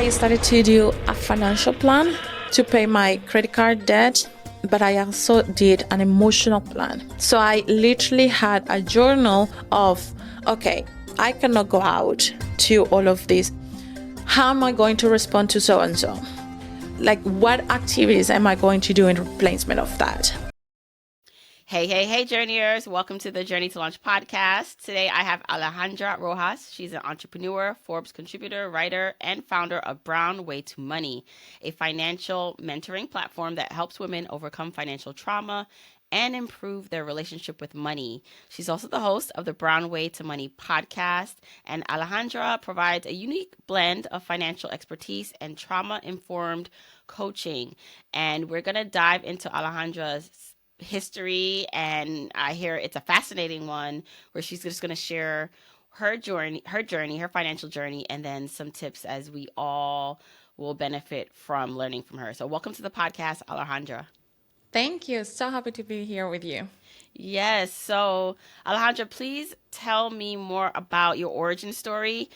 I started to do a financial plan to pay my credit card debt, but I also did an emotional plan. So I literally had a journal of, okay, I cannot go out to all of this. How am I going to respond to so and so? Like, what activities am I going to do in replacement of that? Hey, journeyers. Welcome to the Journey to Launch podcast. Today I have Alejandra Rojas. She's an entrepreneur, Forbes contributor, writer, and founder of Brown Way to Money, a financial mentoring platform that helps women overcome financial trauma and improve their relationship with money. She's also the host of the Brown Way to Money podcast, and Alejandra provides a unique blend of financial expertise and trauma-informed coaching. And we're going to dive into Alejandra's history, and I hear it's a fascinating one where she's just going to share her financial journey, and then some tips as we all will benefit from learning from her. So welcome to the podcast, Alejandra. Thank you. So happy to be here with you. Yes. So Alejandra, please tell me more about your origin story.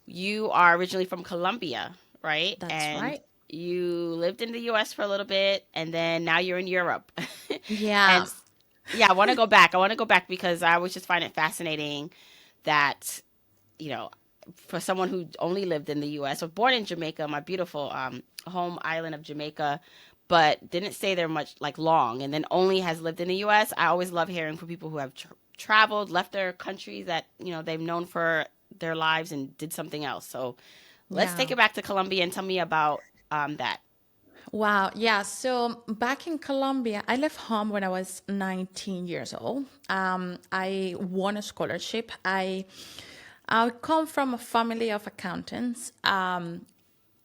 You are originally from Colombia, right? That's And right. you lived in the US for a little bit, and then now you're in Europe. Yeah. And yeah, I want to go back. I want to go back because I always just find it fascinating that, you know, for someone who only lived in the US or born in Jamaica, my beautiful home island of Jamaica, but didn't stay there much, like long, and then only has lived in the US. I always love hearing from people who have traveled, left their countries that, they've known for their lives and did something else. So let's Yeah. take it back to Colombia and tell me about that. Wow. Yeah. So back in Colombia, I left home when I was 19 years old. I won a scholarship. I come from a family of accountants,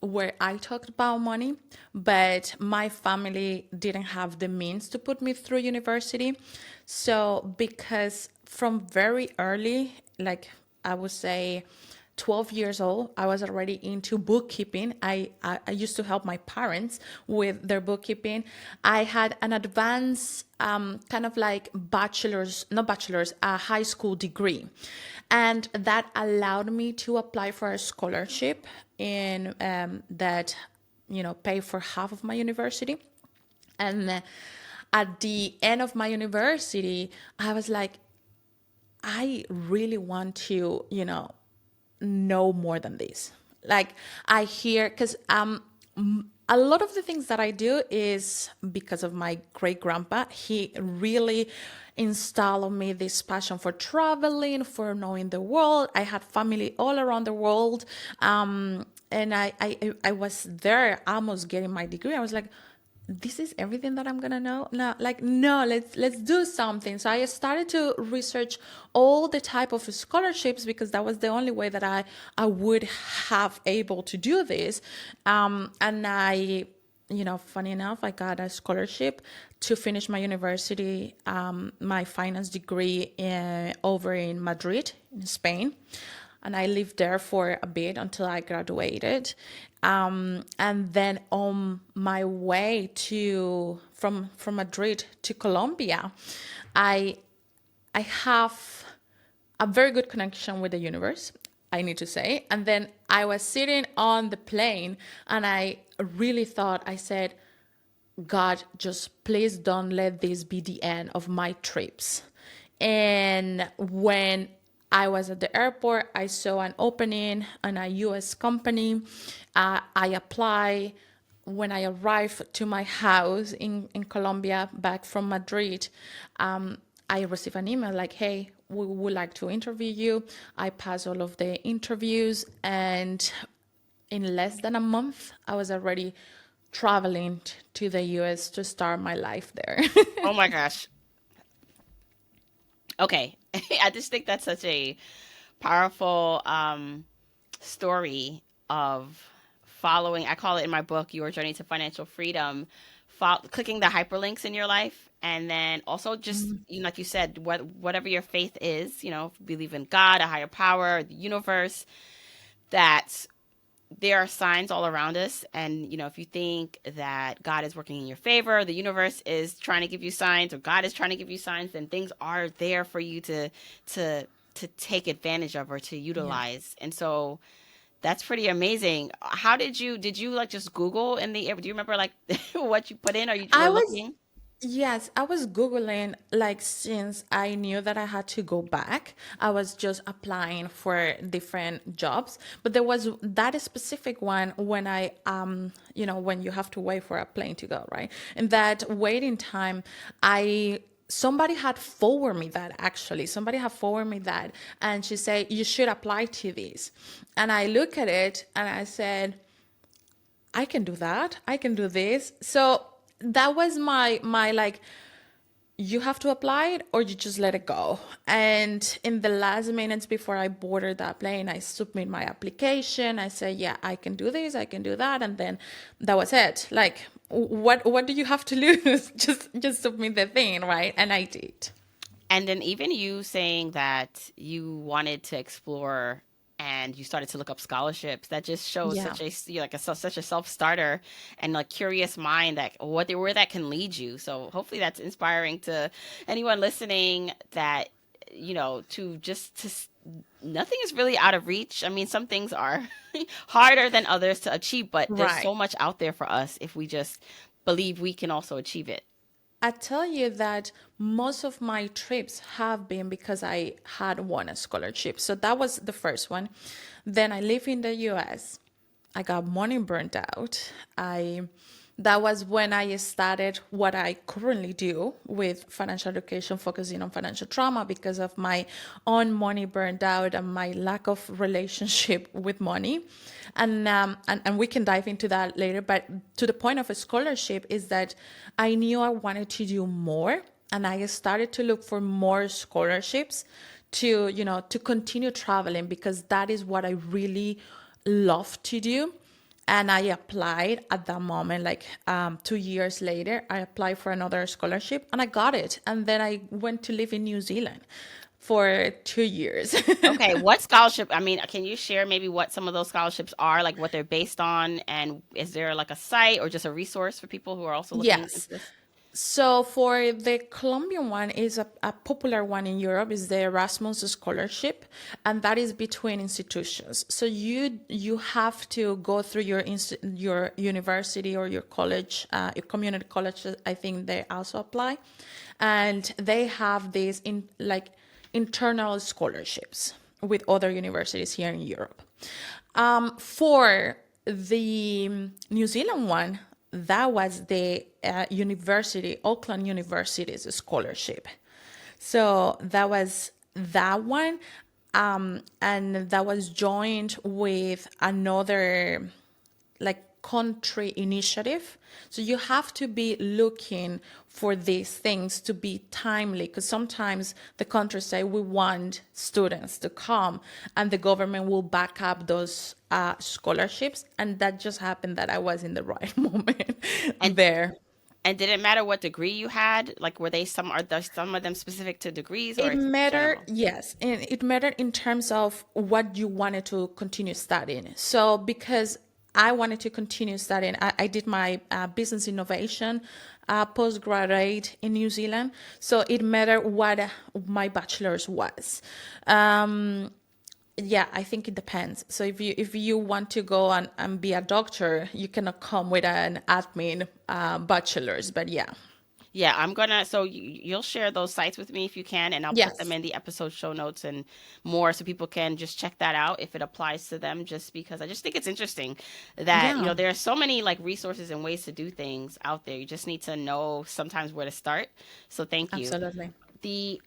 where I talked about money, but my family didn't have the means to put me through university. So because from very early, like I would say 12 years old, I was already into bookkeeping. I used to help my parents with their bookkeeping. I had an advanced kind of like not bachelor's, a high school degree. And that allowed me to apply for a scholarship in that, pay for half of my university. And at the end of my university, I was like, I really want to, know more than this. Like I hear, because a lot of the things that I do is because of my great grandpa. He really installed in me this passion for traveling, for knowing the world. I had family all around the world. And I was there almost getting my degree. I was like, this is everything that I'm gonna know. No, like no, let's do something. So I started to research all the type of scholarships because that was the only way that I would have able to do this. And I, funny enough, I got a scholarship to finish my university, my finance degree over in Madrid, in Spain. And I lived there for a bit until I graduated. And then on my way from Madrid to Colombia, I I have a very good connection with the universe, I need to say. And then I was sitting on the plane and I really thought, I said, God, just please don't let this be the end of my trips. And when I was at the airport, I saw an opening on a US company. I applied. When I arrived to my house in Colombia, back from Madrid, I received an email like, hey, we would like to interview you. I passed all of the interviews, and in less than a month, I was already traveling to the US to start my life there. Oh my gosh. Okay. I just think that's such a powerful story of following. I call it in my book, Your Journey to Financial Freedom, clicking the hyperlinks in your life. And then also just, like you said, whatever your faith is, believe in God, a higher power, the universe, that there are signs all around us. And, if you think that God is working in your favor, the universe is trying to give you signs, or God is trying to give you signs, then things are there for you to take advantage of or to Yeah. utilize. And so That's pretty amazing. How did you like just Google in the air? Do you remember like what you put in or you were I was looking? Yes, I was Googling like since I knew that I had to go back. I was just applying for different jobs, but there was that specific one when when you have to wait for a plane to go, right? And that waiting time, I somebody had forwarded me that actually. Somebody had forwarded me that and she said you should apply to this. And I look at it and I said, I can do that. I can do this. So that was my like you have to apply it or you just let it go. And in the last minutes before I boarded that plane, I submit my application. I say, yeah, I can do this, I can do that, and then that was it. Like, what do you have to lose? Just submit the thing, right? And I did. And then even you saying that you wanted to explore and you started to look up scholarships, that just shows Yeah. such a you're like such a self starter and like curious mind that where that can lead you. So hopefully that's inspiring to anyone listening that to nothing is really out of reach. I mean, some things are harder than others to achieve, but there's Right. so much out there for us if we just believe we can also achieve it. I tell you that most of my trips have been because I had won a scholarship. So that was the first one. Then I live in the US. I got money burnt out. I That was when I started what I currently do with financial education, focusing on financial trauma because of my own money burned out and my lack of relationship with money. And we can dive into that later. But to the point of a scholarship is that I knew I wanted to do more, and I started to look for more scholarships to to continue traveling because that is what I really love to do. And I applied at that moment, like 2 years later, I applied for another scholarship and I got it. And then I went to live in New Zealand for 2 years. Okay, what scholarship? I mean, can you share maybe what some of those scholarships are, like what they're based on, and is there like a site or just a resource for people who are also looking Yes. into this? So for the Colombian one is a popular one in Europe is the Erasmus scholarship, and that is between institutions. So you have to go through your university or your college, your community college. I think they also apply, and they have these in like internal scholarships with other universities here in Europe. For the New Zealand one, that was the Auckland University's scholarship. So that was that one. And that was joined with another like country initiative. So you have to be looking for these things to be timely because sometimes the countries say we want students to come and the government will back up those scholarships. And that just happened that I was in the right moment And there. and did it matter what degree you had? Like, were they are there some of them specific to degrees or It it's mattered, general? yes, and it mattered in terms of what you wanted to continue studying. So, because I wanted to continue studying, I did my business innovation postgraduate in New Zealand. So, it mattered what my bachelor's was. Um, yeah, I think it depends. So, if you want to go and be a doctor, you cannot come with an admin bachelor's. But yeah, Yeah, I'm gonna. So you'll share those sites with me if you can, and I'll put them yes, in the episode show notes and more, so people can just check that out if it applies to them. Just because I just think it's interesting that yeah, there are so many like resources and ways to do things out there. You just need to know sometimes where to start. So thank you. absolutely. The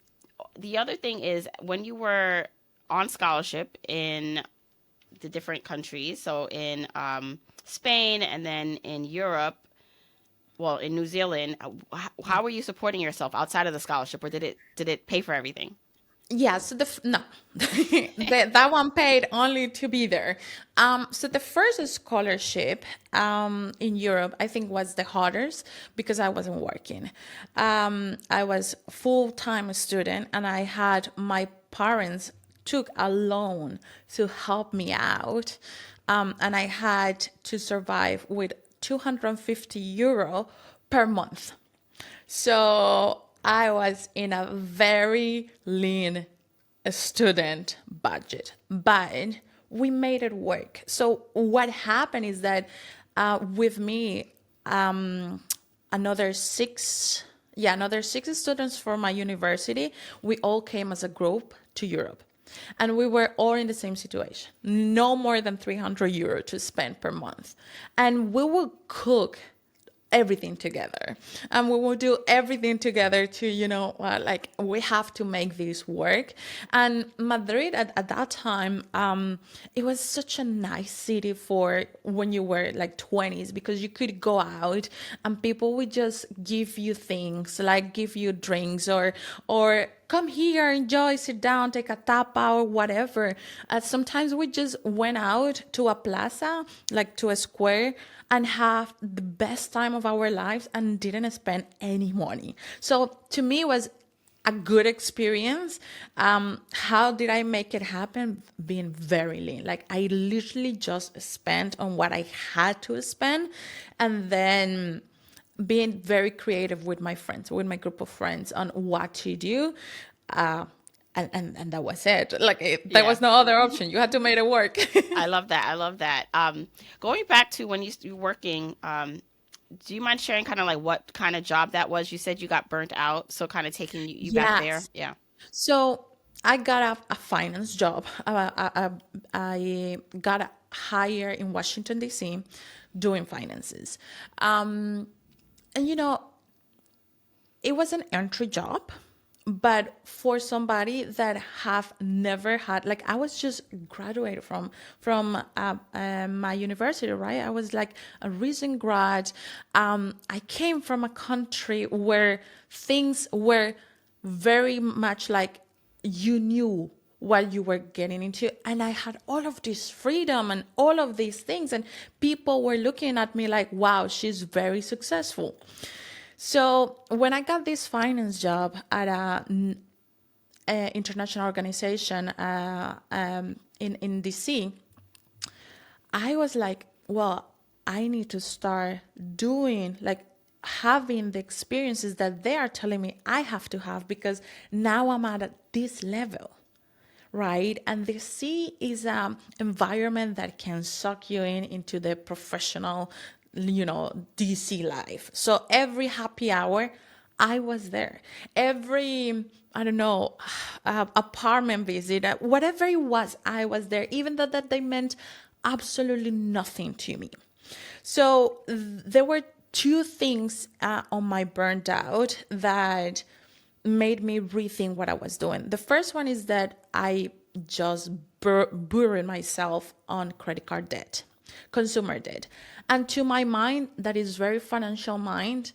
the other thing is when you were on scholarship in the different countries, so in Spain and then in Europe, well, in New Zealand, how were you supporting yourself outside of the scholarship, or did it pay for everything? Yeah, so no, that one paid only to be there. So the first scholarship in Europe, I think, was the hardest because I wasn't working. I was full-time student, and I had my parents took a loan to help me out, and I had to survive with 250 euro per month. So I was in a very lean student budget. But we made it work. So what happened is that with me, another six, yeah, another six students from my university, we all came as a group to Europe. And we were all in the same situation. No more than 300 euro to spend per month. And we will cook everything together, and we will do everything together to, like, we have to make this work. And Madrid at that time, it was such a nice city for when you were like 20s, because you could go out and people would just give you things, like give you drinks, or come here, enjoy, sit down, take a tapa or whatever. Sometimes we just went out to a plaza, like to a square, and have the best time of our lives and didn't spend any money. So to me, it was a good experience. How did I make it happen? Being very lean. Like, I literally just spent on what I had to spend, and then being very creative with my friends, with my group of friends, on what to do. And that was it. Like, there Yeah. was no other option. You had to make it work. I love that. I love that. Going back to when you were working, do you mind sharing kind of like what kind of job that was? You said you got burnt out, so kind of taking you back there. Yes. Yeah. So I got a finance job. I got a hire in Washington D.C. doing finances. And it was an entry job, but for somebody that have never had, like, I was just graduated from my university, right? I was like a recent grad. I came from a country where things were very much like you knew what you were getting into, and I had all of this freedom and all of these things, and people were looking at me like, wow, she's very successful. So when I got this finance job at a international organization in DC, I was like, well, I need to start doing, like, having the experiences that they are telling me I have to have, because now I'm at this level, right? And the sea is an environment that can suck you into the professional, DC life. So every happy hour, I was there. Every, I don't know, apartment visit, whatever it was, I was there, even though that they meant absolutely nothing to me. So there were two things on my burned out that made me rethink what I was doing. The first one is that I just buried myself on credit card debt, consumer debt. And to my mind, that is very financial mind,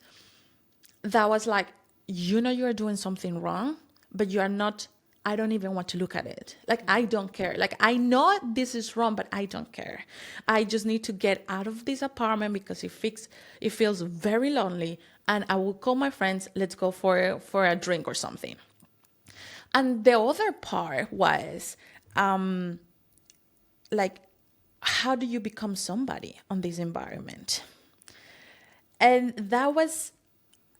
that was like, you're doing something wrong, but you are not, I don't even want to look at it. Like, I don't care. Like, I know this is wrong, but I don't care. I just need to get out of this apartment because it feels very lonely. And I will call my friends, let's go for a drink or something. And the other part was, like, how do you become somebody on this environment? And that was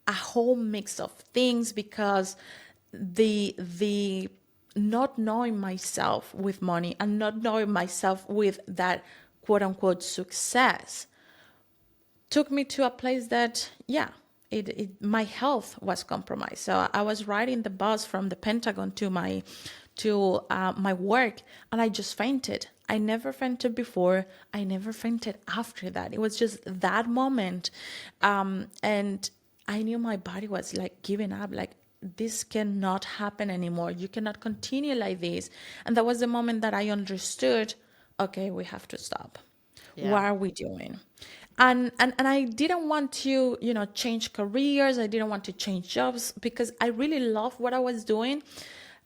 a whole mix of things, because the not knowing myself with money and not knowing myself with that quote unquote success took me to a place that, yeah, my health was compromised. So I was riding the bus from the Pentagon to my work, and I just fainted. I never fainted before. I never fainted after that. It was just that moment, and I knew my body was like giving up. Like, this cannot happen anymore. You cannot continue like this. And that was the moment that I understood, okay, we have to stop. Yeah. What are we doing? And I didn't want to, change careers. I didn't want to change jobs, because I really loved what I was doing.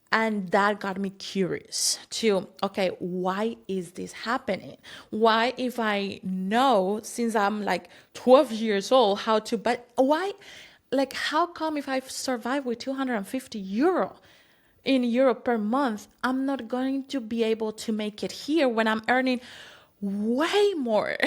And that got me curious to, okay, why is this happening? Why, if I know since I'm like 12 years old how to, but why, like, how come if I survive with 250 euro in Europe per month, I'm not going to be able to make it here when I'm earning way more,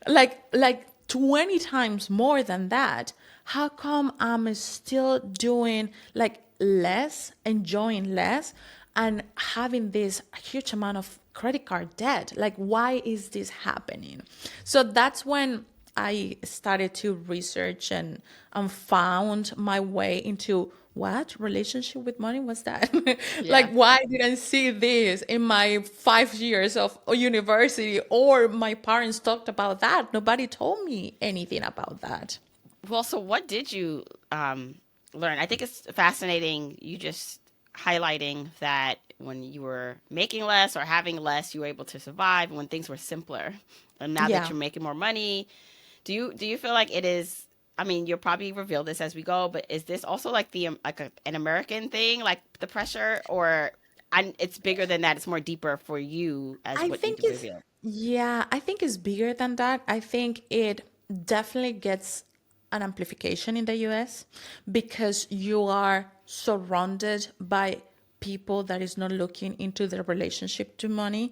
like 20 times more than that? How come I'm still doing like less, enjoying less, and having this huge amount of credit card debt. Like, why is this happening? So that's when I started to research and found my way into what relationship with money was that? Yeah. Like, why didn't I see this in my 5 years of university, or my parents talked about that? Nobody told me anything about that. Well, so what did you learn? I think it's fascinating you just highlighting that when you were making less or having less, you were able to survive when things were simpler. And now that Yeah. you're making more money, do you feel like it is? I mean, you'll probably reveal this as we go, but is this also like an American thing, like the pressure, or it's bigger than that? It's more deeper for you as I what you think do it's, reveal. yeah, I think it's bigger than that. I think it definitely gets an amplification in the US because you are surrounded by people that is not looking into their relationship to money.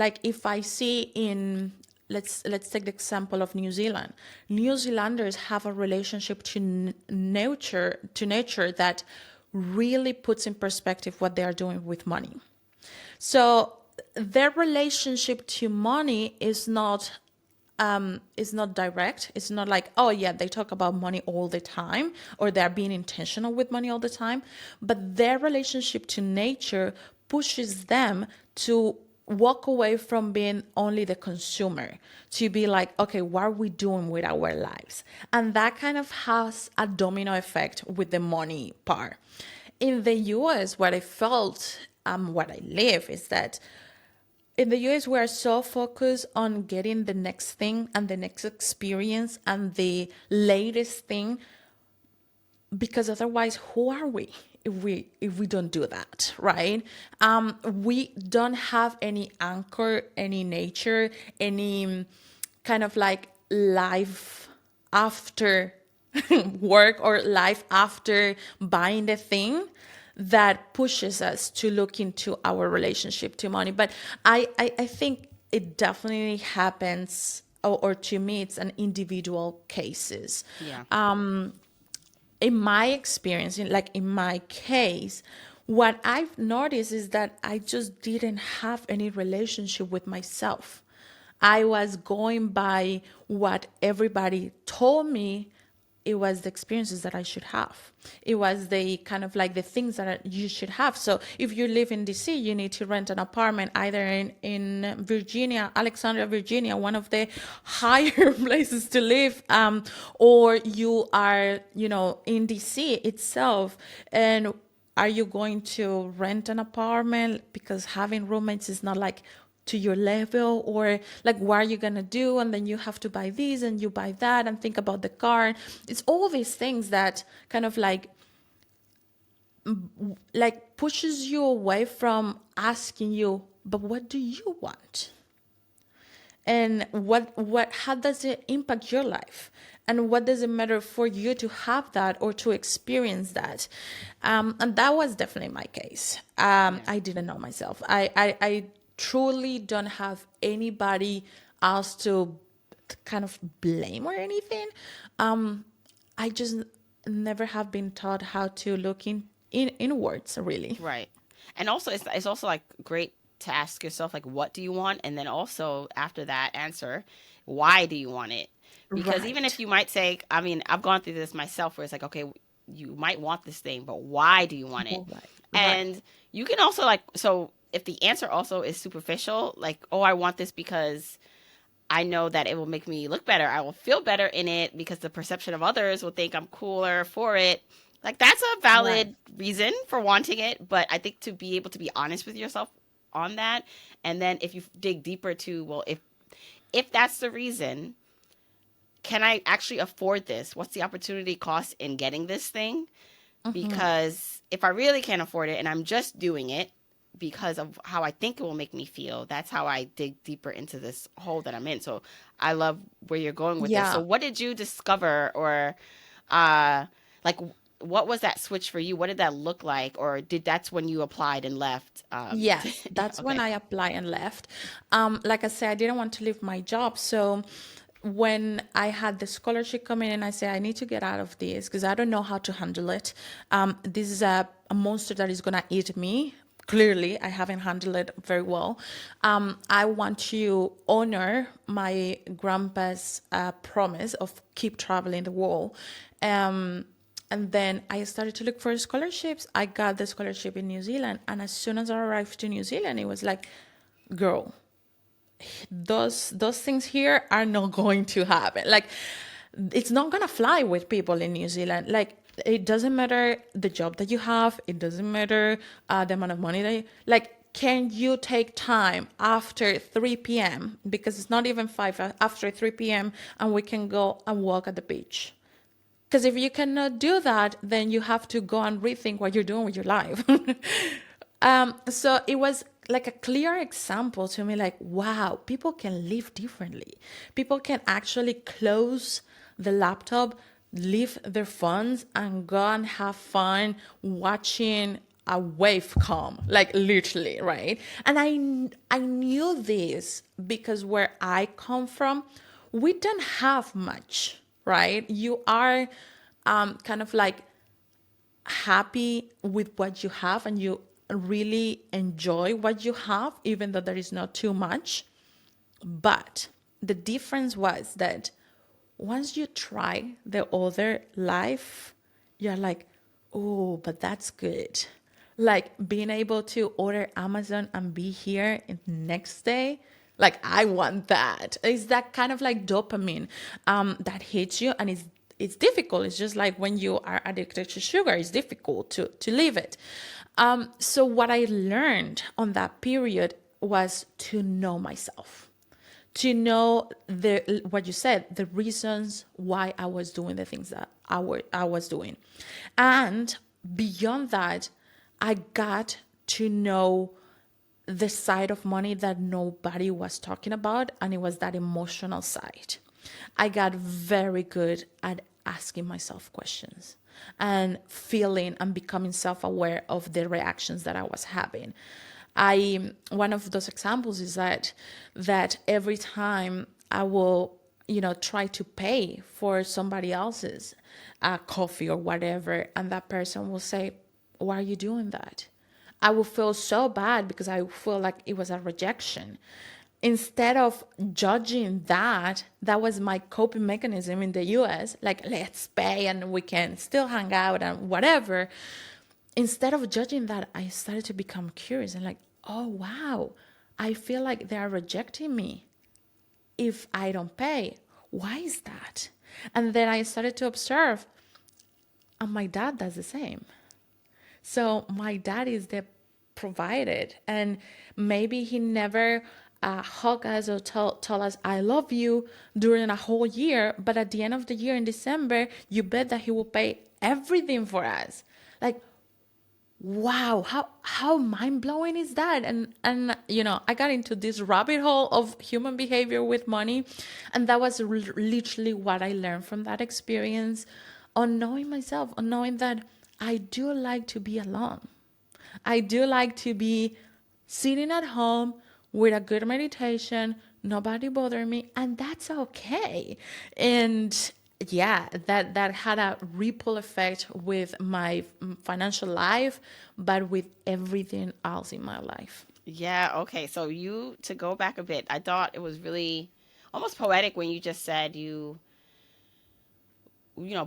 Like, if I see in, let's take the example of New Zealand. New Zealanders have a relationship to nature that really puts in perspective what they are doing with money. So their relationship to money is not direct. It's not like, oh yeah, they talk about money all the time, or they're being intentional with money all the time. But their relationship to nature pushes them to walk away from being only the consumer to be like, okay, what are we doing with our lives? And that kind of has a domino effect with the money part. In the US, what I felt, what I live, is that in the US, we are so focused on getting the next thing and the next experience and the latest thing, because otherwise, who are we if we don't do that, right? We don't have any anchor, any nature, any kind of like life after work, or life after buying the thing that pushes us to look into our relationship to money. But I think it definitely happens, or to me, it's an individual cases. Yeah. In my experience, in my case, what I've noticed is that I just didn't have any relationship with myself. I was going by what everybody told me. It was the experiences that I should have. It was the kind of like the things that you should have. So if you live in DC, you need to rent an apartment either in Virginia, Alexandria, Virginia, one of the higher places to live, or you are, in DC itself. And are you going to rent an apartment because having roommates is not like to your level, or like, what are you gonna do? And then you have to buy these and you buy that and think about the car. It's all these things that kind of like pushes you away from asking you, but what do you want? And what how does it impact your life, and what does it matter for you to have that or to experience that? And that was definitely my case. Yeah. I didn't know myself. I truly don't have anybody else to kind of blame or anything. I just never have been taught how to look in inwards, really. Right. And also it's also like great to ask yourself like what do you want, and then also after that answer, why do you want it? Because even if Right. you might say, I mean, I've gone through this myself where it's like, okay, you might want this thing, but why do you want it? Right. Right. And you can also like, so if the answer also is superficial, like, oh, I want this because I know that it will make me look better. I will feel better in it because the perception of others will think I'm cooler for it. Like that's a Right. valid reason for wanting it, but I think to be able to be honest with yourself on that, and then if you dig deeper to, well, if that's the reason, can I actually afford this? What's the opportunity cost in getting this thing? Because if I really can't afford it and I'm just doing it because of how I think it will make me feel, that's how I dig deeper into this hole that I'm in. So I love where you're going with this. So Yeah. what did you discover, or uh like what was that switch for you? What did that look like? Or did that's when you applied and left? Yes, that's when Okay. I applied and left. Like I said, I didn't want to leave my job. So when I had the scholarship coming in, I said, I need to get out of this because I don't know how to handle it. This is a monster that is going to eat me clearly I haven't handled it very well. I want to honor my grandpa's promise of keep traveling the world. Um, and then I started to look for scholarships. I got the scholarship in New Zealand. And as soon as I arrived to New Zealand, it was like, girl, those things here are not going to happen. Like, it's not gonna fly with people in New Zealand. Like, it doesn't matter the job that you have. It doesn't matter the amount of money that you, like. Can you take time after 3 p.m. because it's not even 5 after 3 p.m. and we can go and walk at the beach? Because if you cannot do that, then you have to go and rethink what you're doing with your life. So it was like a clear example to me, like, wow, people can live differently. People can actually close the laptop, leave their phones, and go and have fun watching a wave come, like literally, right? And I knew this because where I come from, we don't have much, right? You are kind of like happy with what you have and you really enjoy what you have, even though there is not too much. But the difference was that once you try the other life, you're like, oh, but that's good. Like being able to order Amazon and be here in the next day. Like I want that. It's that kind of like dopamine that hits you, and it's difficult. It's just like when you are addicted to sugar, it's difficult to leave it. So what I learned on that period was to know myself, to know the what you said, the reasons why I was doing the things that I was doing. And beyond that, I got to know the side of money that nobody was talking about, and it was that emotional side. I got very good at asking myself questions and feeling and becoming self-aware of the reactions that I was having. I One of those examples is that every time I will, try to pay for somebody else's coffee or whatever, and that person will say, "Why are you doing that?" I would feel so bad because I feel like it was a rejection. Instead of judging that was my coping mechanism in the US, like let's pay and we can still hang out and whatever. Instead of judging that, I started to become curious and like, oh wow, I feel like they are rejecting me if I don't pay. Why is that? And then I started to observe, and my dad does the same. So my dad is the provided, and maybe he never hug us or tell us I love you during a whole year, but at the end of the year in December, you bet that he will pay everything for us. Like, wow, how mind blowing is that? And I got into this rabbit hole of human behavior with money, and that was literally what I learned from that experience, on knowing myself, on knowing that I do like to be alone. I do like to be sitting at home with a good meditation, nobody bother me, and that's okay. And yeah, that had a ripple effect with my financial life, but with everything else in my life. Yeah, okay. So you, to go back a bit, I thought it was really almost poetic when you just said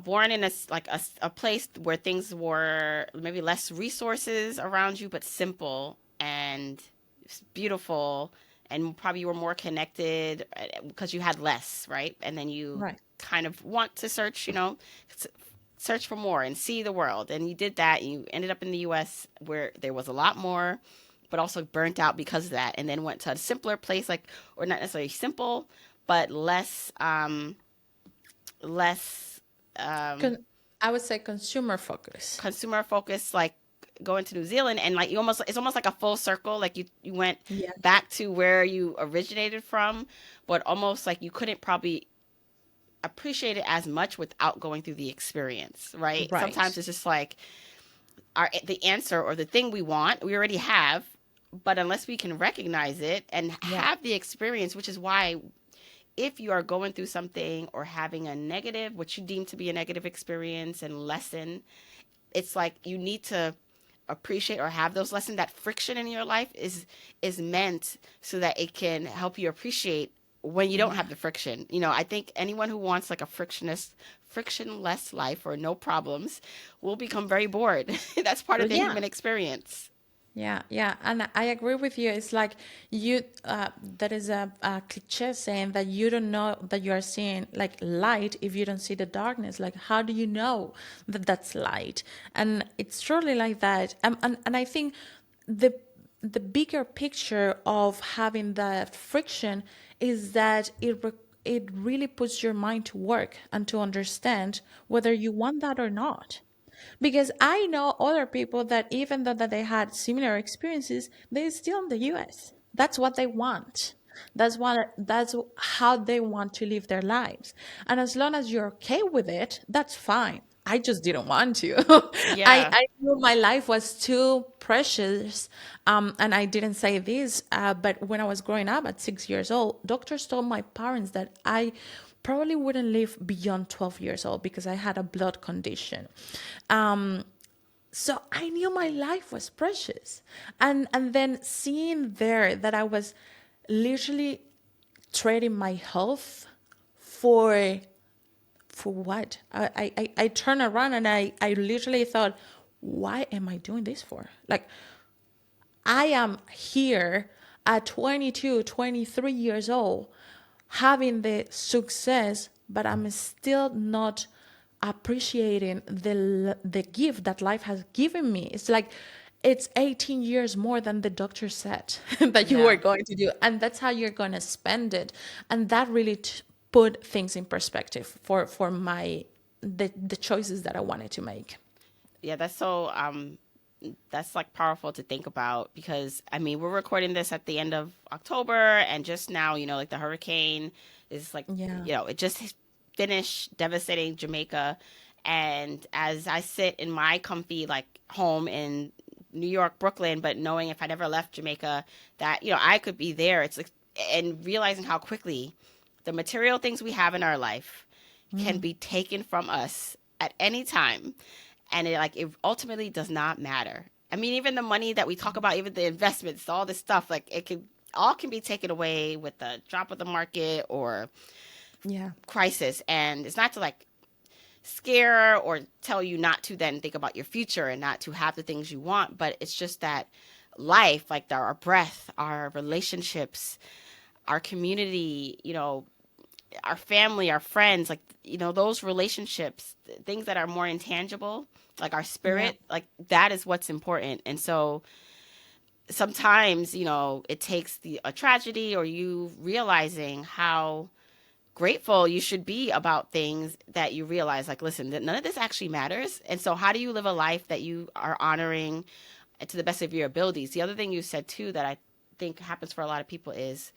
born in a place where things were maybe less resources around you, but simple and beautiful, and probably you were more connected because you had less, right? And then you Right. kind of want to search, search for more and see the world. And you did that. And you ended up in the US where there was a lot more, but also burnt out because of that. And then went to a simpler place, like, or not necessarily simple, but less Con- I would say consumer focus. consumer focused, like going to New Zealand. And like it's almost like a full circle. Like you went Yeah. back to where you originated from, but almost like you couldn't probably appreciate it as much without going through the experience, right? Sometimes Right. it's just like the answer or the thing we want, we already have, but unless we can recognize it and Yeah. have the experience, which is why if you are going through something or having a negative, what you deem to be a negative experience and lesson, it's like you need to appreciate or have those lessons, that friction in your life is meant so that it can help you appreciate when you don't Yeah. have the friction. You know, I think anyone who wants like a frictionless life or no problems will become very bored. That's part of the Yeah. human experience. Yeah, yeah, and I agree with you. It's like you, there is a cliche saying that you don't know that you are seeing like light if you don't see the darkness. Like, how do you know that that's light? And it's truly like that. And I think the the bigger picture of having that friction is that it really puts your mind to work and to understand whether you want that or not. Because I know other people that even though that they had similar experiences, they're still in the US. That's what they want. That's how they want to live their lives. And as long as you're okay with it, that's fine. I just didn't want to. Yeah. I knew my life was too precious. And I didn't say this, but when I was growing up at 6 years old, doctors told my parents that I probably wouldn't live beyond 12 years old because I had a blood condition. Um, so I knew my life was precious. And then seeing there that I was literally trading my health for what? I turned around and I literally thought, why am I doing this for? Like, I am here at 22, 23 years old, having the success, but I'm still not appreciating the gift that life has given me. It's like it's 18 years more than the doctor said that you were Yeah. going to do, and that's how you're going to spend it. And that really put things in perspective for my the choices that I wanted to make. Yeah, that's like powerful to think about because I mean, we're recording this at the end of October and just now, you know, like the hurricane is like, Yeah. you know, it just finished devastating Jamaica. And as I sit in my comfy like home in New York, Brooklyn, but knowing if I never left Jamaica that, you know, I could be there, it's like, and realizing how quickly the material things we have in our life can be taken from us at any time, and it ultimately does not matter. I mean, even the money that we talk about, even the investments, all this stuff, like it can all can be taken away with the drop of the market or Yeah. crisis. And it's not to like scare or tell you not to then think about your future and not to have the things you want, but it's just that life, like our breath, our relationships, our community, you know, our family, our friends, like, you know, those relationships, things that are more intangible, like our Yeah. spirit, like that is what's important. And so sometimes, you know, it takes a tragedy or you realizing how grateful you should be about things that you realize, like, listen, that none of this actually matters. And so how do you live a life that you are honoring to the best of your abilities? The other thing you said too that I think happens for a lot of people is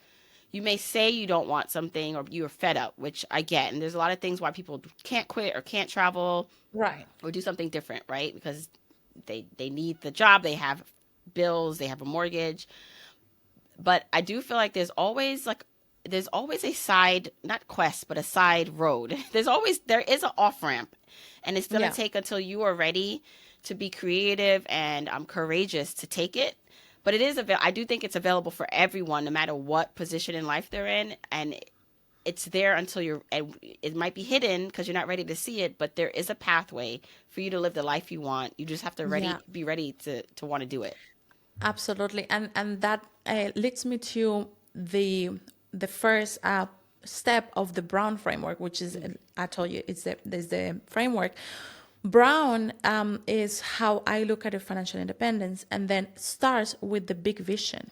you may say you don't want something or you're fed up, which I get. And there's a lot of things why people can't quit or can't travel Right. or do something different, right? Because they need the job, they have bills, they have a mortgage. But I do feel like there's always a side, not quest, but a side road. There is an off ramp, and it's gonna Yeah. take until you are ready to be creative and courageous to take it. But I do think it's available for everyone, no matter what position in life they're in, and it's there until and it might be hidden because you're not ready to see it, but there is a pathway for you to live the life you want. You just have to Yeah. be ready to want to do it. Absolutely, and that leads me to the first step of the Brown framework, which is I told you it's the framework. Brown is how I look at a financial independence, and then starts with the big vision,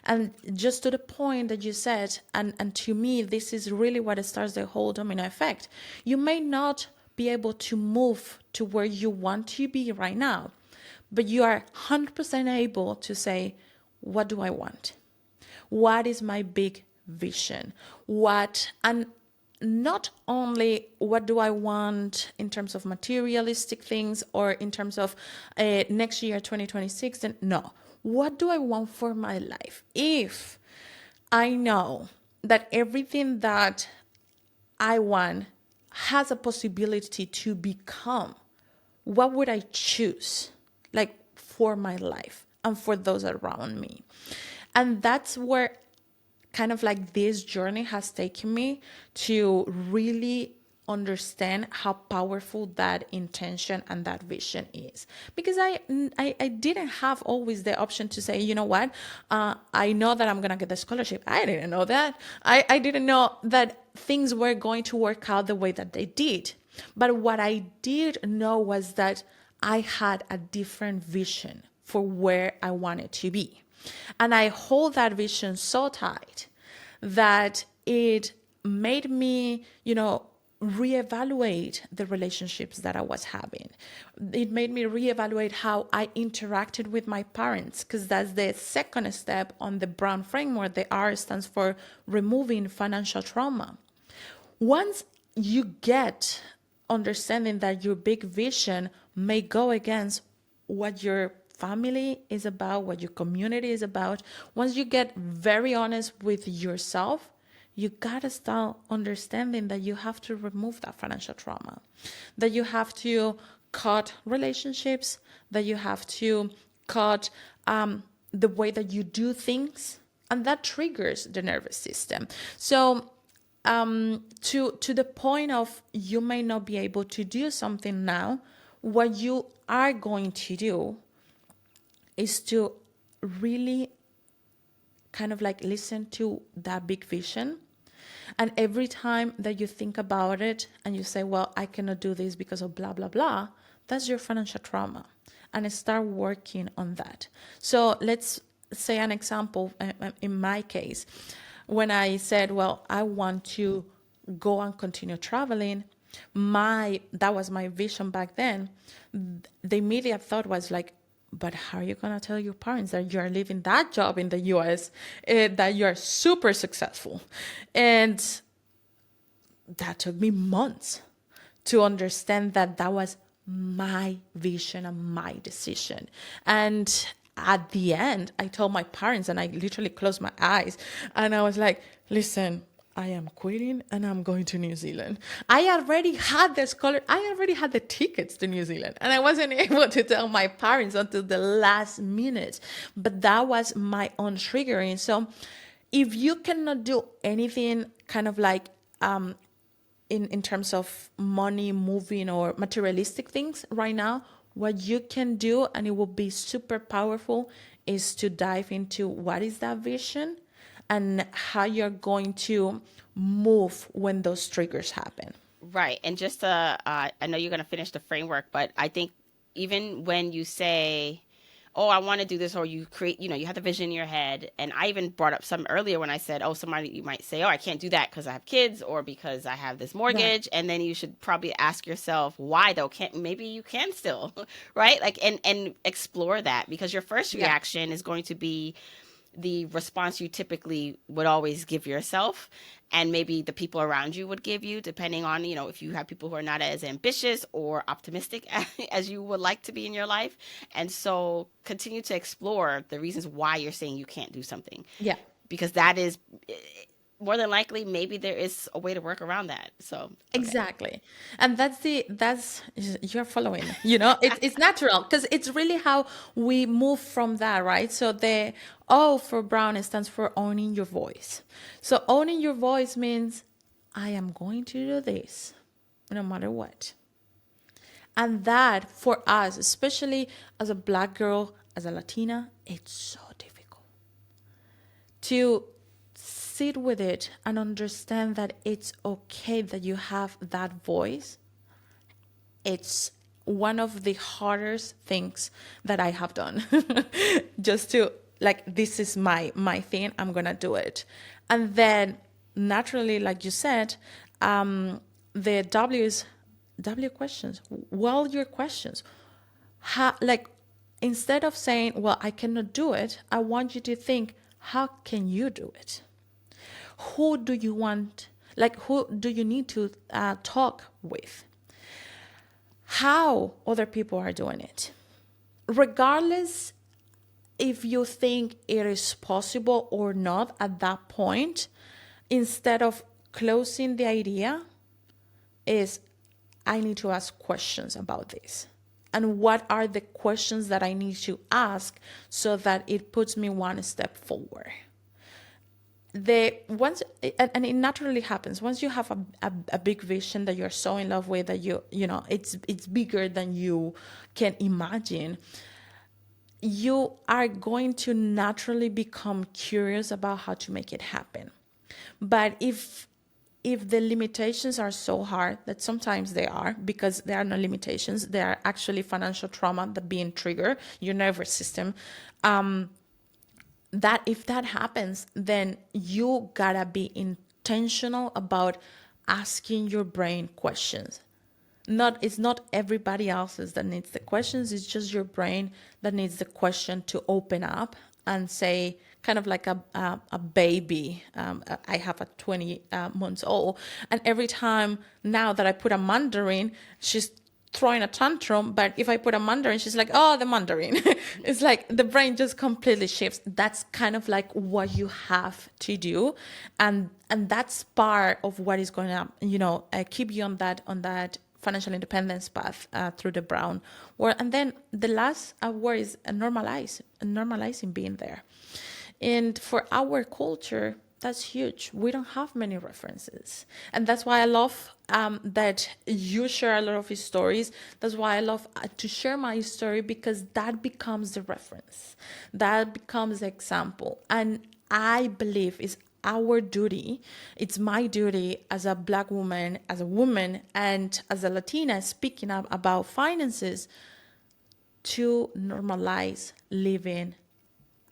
and just to the point that you said, and to me, this is really what starts the whole domino effect. You may not be able to move to where you want to be right now, but you are 100% able to say, what do I want? What is my big vision? And not only what do I want in terms of materialistic things or in terms of next year, 2026, then no. What do I want for my life? If I know that everything that I want has a possibility to become, what would I choose? Like for my life and for those around me. And that's where kind of like this journey has taken me to really understand how powerful that intention and that vision is, because I didn't have always the option to say, you know what, I know that I'm gonna get the scholarship. I didn't know that. I didn't know that things were going to work out the way that they did. But what I did know was that I had a different vision for where I wanted to be, and I hold that vision so tight that it made me, reevaluate the relationships that I was having. It made me reevaluate how I interacted with my parents, because that's the second step on the Brown framework. The R stands for removing financial trauma. Once you get understanding that your big vision may go against what your family is about, what your community is about, once you get very honest with yourself, you gotta start understanding that you have to remove that financial trauma, that you have to cut relationships, that you have to cut the way that you do things, and that triggers the nervous system. So to the point of you may not be able to do something now, what you are going to do is to really kind of like listen to that big vision. And every time that you think about it and you say, well, I cannot do this because of blah, blah, blah, that's your financial trauma. And start working on that. So let's say an example in my case. When I said, well, I want to go and continue traveling, that was my vision back then. The immediate thought was like, but how are you going to tell your parents that you're leaving that job in the US, that you're super successful? And that took me months to understand that that was my vision and my decision. And at the end, I told my parents, and I literally closed my eyes, and I was like, listen, I am quitting and I'm going to New Zealand. I already had the tickets to New Zealand, and I wasn't able to tell my parents until the last minute. But that was my own triggering. So if you cannot do anything kind of like in terms of money, moving, or materialistic things right now, what you can do, and it will be super powerful, is to dive into what is that vision and how you're going to move when those triggers happen. Right. And just I know you're going to finish the framework, but I think even when you say, oh, I want to do this, or you create, you have the vision in your head. And I even brought up some earlier when I said, oh, you might say, oh, I can't do that because I have kids or because I have this mortgage. Right. And then you should probably ask yourself, why though? Maybe you can still, right? Like, and explore that, because your first reaction is going to be the response you typically would always give yourself, and maybe the people around you would give you, depending on, if you have people who are not as ambitious or optimistic as you would like to be in your life. And so continue to explore the reasons why you're saying you can't do something. Yeah. Because that is more than likely, maybe there is a way to work around that. So okay. Exactly. And that's you're following, it's natural, because it's really how we move from that, right? So the O for Brown, it stands for owning your voice. So owning your voice means I am going to do this no matter what. And that for us, especially as a Black girl, as a Latina, it's so difficult to sit with it and understand that it's okay that you have that voice. It's one of the hardest things that I have done. Just to this is my thing, I'm gonna do it. And then naturally, like you said, the W is W questions. Well, your questions. Instead of saying, well, I cannot do it, I want you to think, how can you do it? Who do you want, who do you need to talk with? How other people are doing it. Regardless if you think it is possible or not at that point, instead of closing the idea, is I need to ask questions about this. and what are the questions that I need to ask so that it puts me one step forward. The once and it naturally happens once you have a big vision that you're so in love with, that it's bigger than you can imagine. You are going to naturally become curious about how to make it happen. But if the limitations are so hard, that sometimes they are, because there are no limitations, they are actually financial trauma that being triggered your nervous system, that if that happens, then you gotta be intentional about asking your brain questions. It's not everybody else's that needs the questions, it's just your brain that needs the question to open up and say, kind of like a baby. I have a 20 months old, and every time now that I put a mandarin, she's throwing a tantrum. But if I put a mandarin, she's like, oh, the mandarin. It's like the brain just completely shifts. That's kind of like what you have to do, and that's part of what is going to keep you on that financial independence path through the brown world. And then the last word is normalizing being there. And for our culture, that's huge. We don't have many references. And that's why I love that you share a lot of his stories. That's why I love to share my story, because that becomes the reference. That becomes the example. And I believe it's our duty, it's my duty as a Black woman, as a woman, and as a Latina speaking up about finances, to normalize living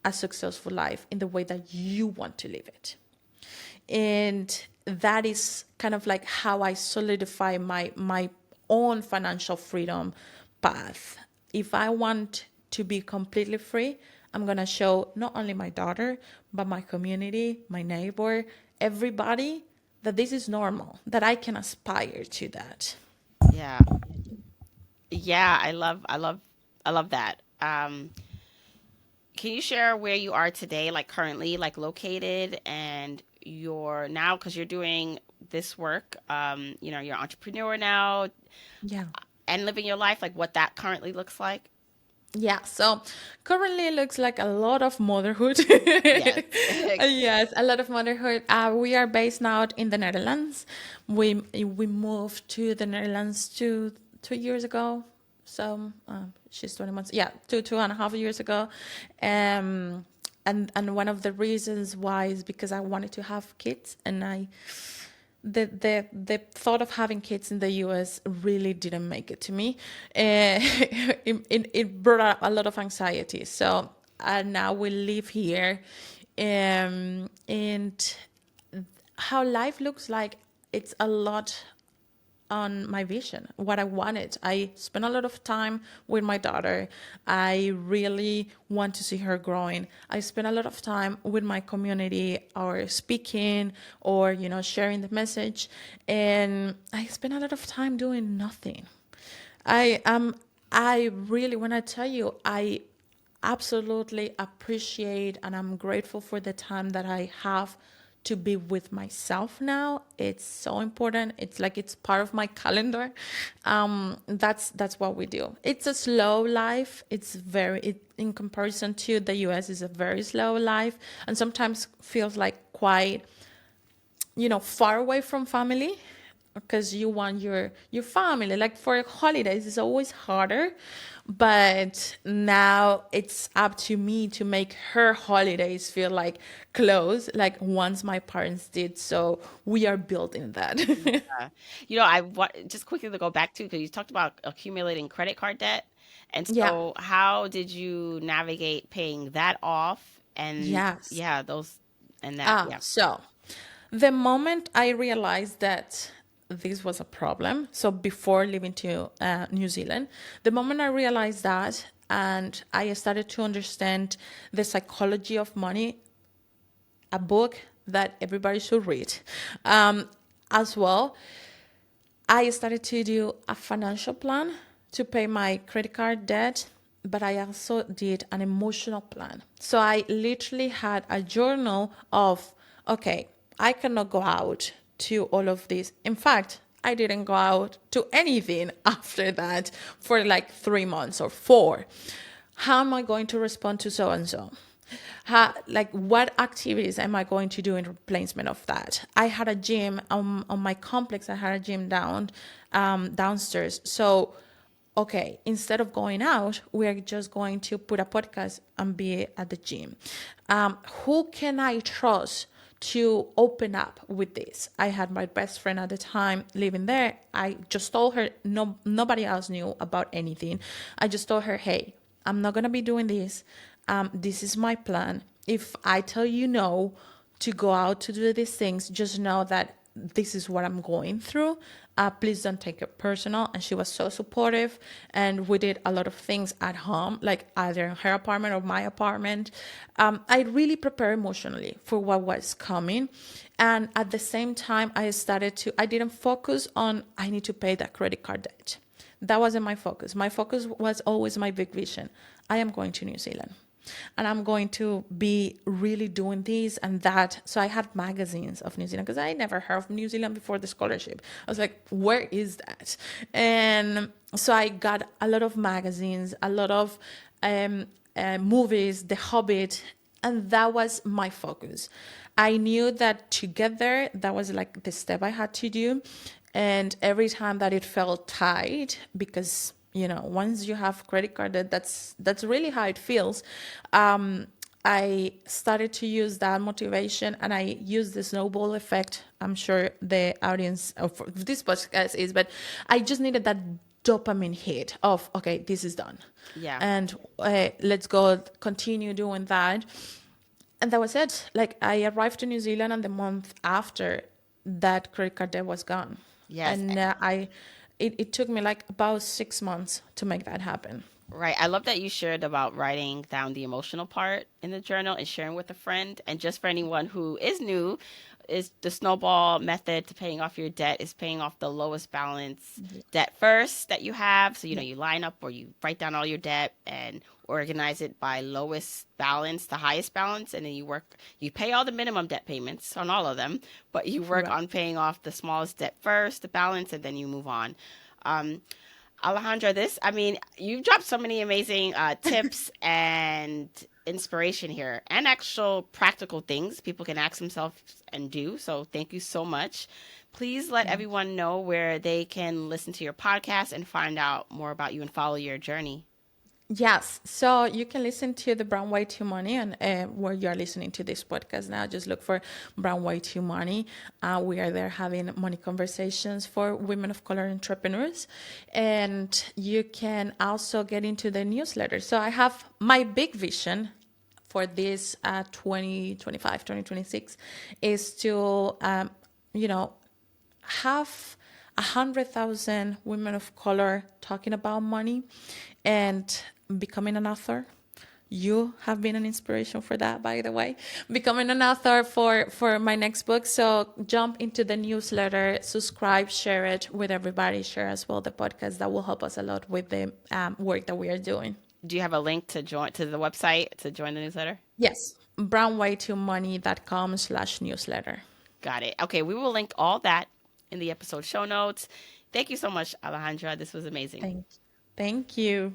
a successful life in the way that you want to live it. And that is kind of like how I solidify my own financial freedom path. If I want to be completely free, I'm going to show not only my daughter, but my community, my neighbor, everybody, that this is normal, that I can aspire to that. Yeah. Yeah, I love that. Can you share where you are today, like currently, like located, and you're now, because you're doing this work, you're an entrepreneur now Yeah. and living your life, like what that currently looks like? Yeah, so currently it looks like a lot of motherhood. Yes. Yes, a lot of motherhood. We are based now in the Netherlands. We moved to the Netherlands 2 years ago. So she's 20 months. Yeah, 2.5 years ago. And one of the reasons why is because I wanted to have kids, and the thought of having kids in the US really didn't make it to me. It brought up a lot of anxiety. So now we live here, and how life looks like, it's a lot on my vision, what I wanted. I spent a lot of time with my daughter. I really want to see her growing. I spend a lot of time with my community, or speaking, or sharing the message. And I spend a lot of time doing nothing. I really, when I tell you, I absolutely appreciate and I'm grateful for the time that I have to be with myself now. It's so important. It's like it's part of my calendar. That's what we do. It's a slow life. In comparison to the US, is a very slow life, and sometimes feels like quite far away from family, because you want your family. Like for holidays, it's always harder, but now it's up to me to make her holidays feel like close, like once my parents did. So we are building that. I want just quickly to go back to, because you talked about accumulating credit card debt. And Yeah. so how did you navigate paying that off? And Yes. yeah, those and that, yeah. So the moment I realized that this was a problem, so before leaving to New Zealand, the moment I realized that, and I started to understand the psychology of money, a book that everybody should read, as well, I started to do a financial plan to pay my credit card debt, but I also did an emotional plan. So I literally had a journal of, okay, I cannot go out to all of this. In fact, I didn't go out to anything after that for like 3 months or 4. How am I going to respond to so and so? How, like, what activities am I going to do in replacement of that? I had a gym on my complex. I had a gym downstairs. So, okay, instead of going out, we're just going to put a podcast and be at the gym. Who can I trust to open up with this? I had my best friend at the time living there. I just told her, nobody else knew about anything. I just told her, hey, I'm not going to be doing this. This is my plan. If I tell you no to go out to do these things, just know that this is what I'm going through. Please don't take it personal. And she was so supportive. And we did a lot of things at home, like either in her apartment or my apartment. I really prepared emotionally for what was coming. And at the same time, I didn't focus on, I need to pay that credit card debt. That wasn't my focus. My focus was always my big vision. I am going to New Zealand and I'm going to be really doing this and that. So I had magazines of New Zealand because I never heard of New Zealand before the scholarship. I was like, where is that? And so I got a lot of magazines, a lot of movies, The Hobbit, and that was my focus. I knew that to get there, that was like the step I had to do. And every time that it felt tight, because once you have credit card debt, that's really how it feels. I started to use that motivation, and I used the snowball effect. I'm sure the audience of this podcast is, but I just needed that dopamine hit of, okay, this is done. Yeah. And let's go continue doing that. And that was it. Like, I arrived to New Zealand, and the month after, that credit card debt was gone. Yes. And it took me like about 6 months to make that happen. Right. I love that you shared about writing down the emotional part in the journal and sharing with a friend. And just for anyone who is new, is the snowball method to paying off your debt is paying off the lowest balance debt first that you have. So, you line up or you write down all your debt and organize it by lowest balance to highest balance. And then you pay all the minimum debt payments on all of them, but you work Right. on paying off the smallest debt first, the balance, and then you move on. Alejandra, you've dropped so many amazing tips and inspiration here and actual practical things people can ask themselves and do. So thank you so much. Please let everyone know where they can listen to your podcast and find out more about you and follow your journey. Yes. So you can listen to the Brown Way to Money, and where you are listening to this podcast now, just look for Brown Way to Money. We are there having money conversations for women of color entrepreneurs. And you can also get into the newsletter. So I have my big vision for this 2025, 2026 is to, have 100,000 women of color talking about money and becoming an author. You have been an inspiration for that, by the way. Becoming an author for my next book. So jump into the newsletter, subscribe, share it with everybody. Share as well the podcast. That will help us a lot with the work that we are doing. Do you have a link to join to the website to join the newsletter? Yes, brownwaytomoney.com/newsletter. Got it. Okay, we will link all that in the episode show notes. Thank you so much, Alejandra. This was amazing. Thank you.